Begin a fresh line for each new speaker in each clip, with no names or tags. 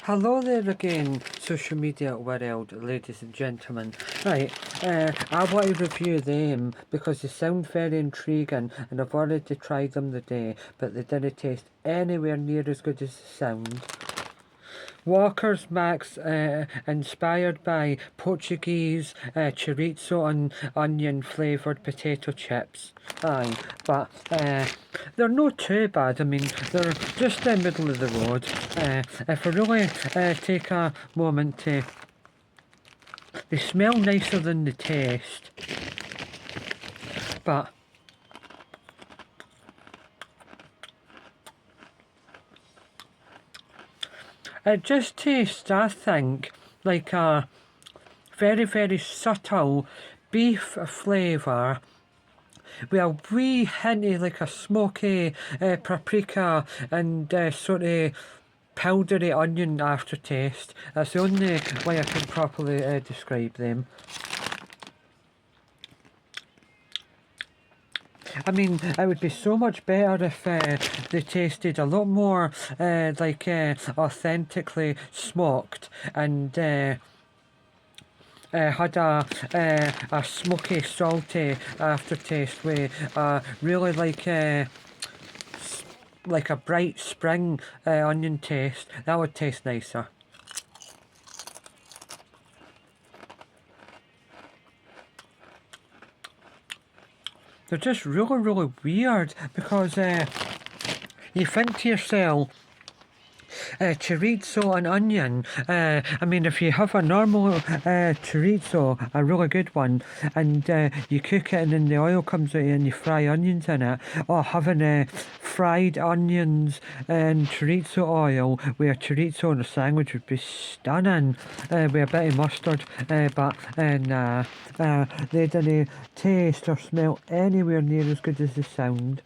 Hello there again, social media world, ladies and gentlemen. Right, I want to review them because they sound very intriguing and I've already tried them today, but they didn't taste anywhere near as good as they sound. Walker's Max, inspired by Portuguese chorizo and onion flavoured potato chips. Aye, but they're not too bad. I mean, they're just in the middle of the road. If I really take a moment to, they smell nicer than they taste, but it just tastes, I think, like a very, very subtle beef flavour with a wee hint of like a smoky paprika and sort of powdery onion aftertaste. That's the only way I can properly describe them. I mean, it would be so much better if they tasted a lot more like authentically smoked and had a smoky, salty aftertaste with really like a bright spring onion taste. That would taste nicer. They're just really, really weird because you think to yourself, chorizo and onion. I mean, if you have a normal chorizo, a really good one, and you cook it and then the oil comes out and you fry onions in it, or having fried onions and chorizo oil with a chorizo on a sandwich would be stunning with a bit of mustard, but nah, they didn't taste or smell anywhere near as good as they sound.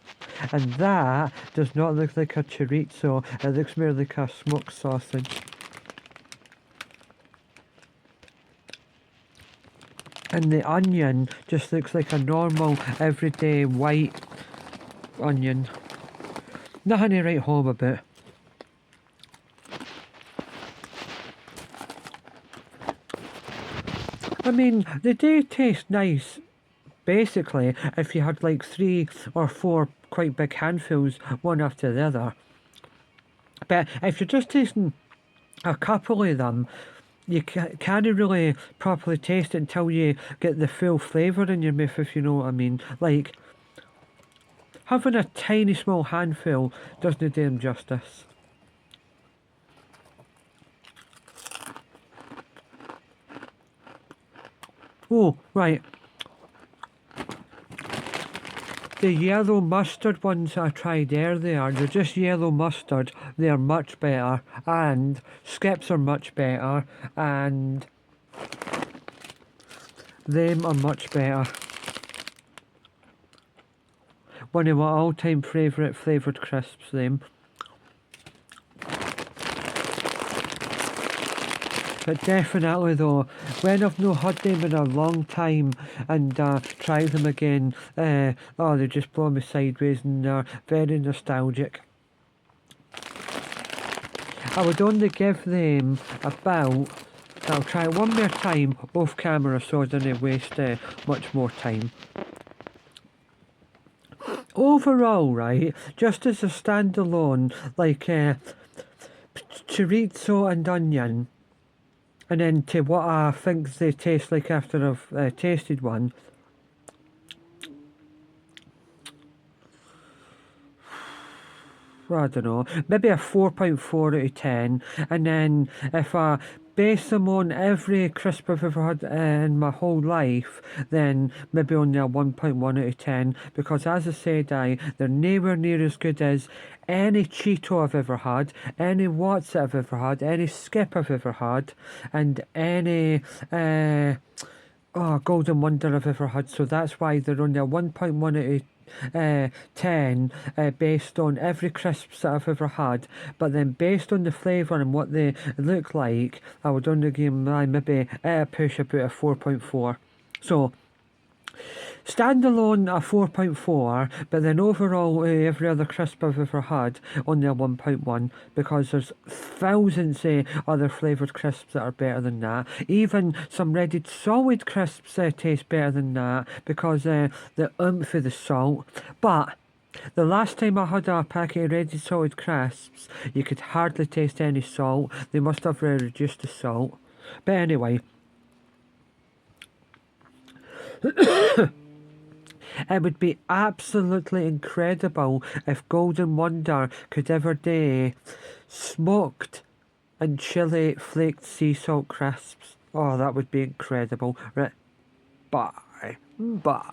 And that does not look like a chorizo, it looks more like a smoked sausage. And the onion just looks like a normal, everyday white onion. Nothing to write home about. I mean, they do taste nice, basically, if you had like 3 or 4 quite big handfuls, one after the other. But if you're just tasting a couple of them, you can't really properly taste it until you get the full flavour in your mouth, if you know what I mean. Like, having a tiny small handful doesn't do them justice. Oh, right. The yellow mustard ones I tried earlier, they're just yellow mustard. They're much better. And skips are much better. And them are much better. One of my all-time favourite flavoured crisps, them. But definitely though, when I've not had them in a long time and tried them again, oh, they just blow me sideways and they're very nostalgic. I would only give them about, I'll try it one more time off camera so I don't waste much more time. Overall, right, just as a standalone, like chorizo and onion, and then to what I think they taste like after I've tasted one. I don't know, maybe a 4.4 out of 10. And then if I base them on every crisp I've ever had in my whole life, then maybe only a 1.1 out of 10. Because as I said, they're nowhere near as good as any Cheeto I've ever had, any Watts I've ever had, any Skip I've ever had, and any Golden Wonder I've ever had. So that's why they're only a 1.1 out of 10 based on every crisps that I've ever had, but then based on the flavour and what they look like, I would only give them maybe push about a 4.4. So Standalone a 4.4, but then overall every other crisp I've ever had only a 1.1, because there's thousands of other flavoured crisps that are better than that. Even some ready solid crisps taste better than that because the oomph of the salt. But the last time I had a packet of ready solid crisps, you could hardly taste any salt. They must have reduced the salt. But anyway, it would be absolutely incredible if Golden Wonder could ever do smoked and chili flaked sea salt crisps. Oh, that would be incredible. Right. Bye. Bye.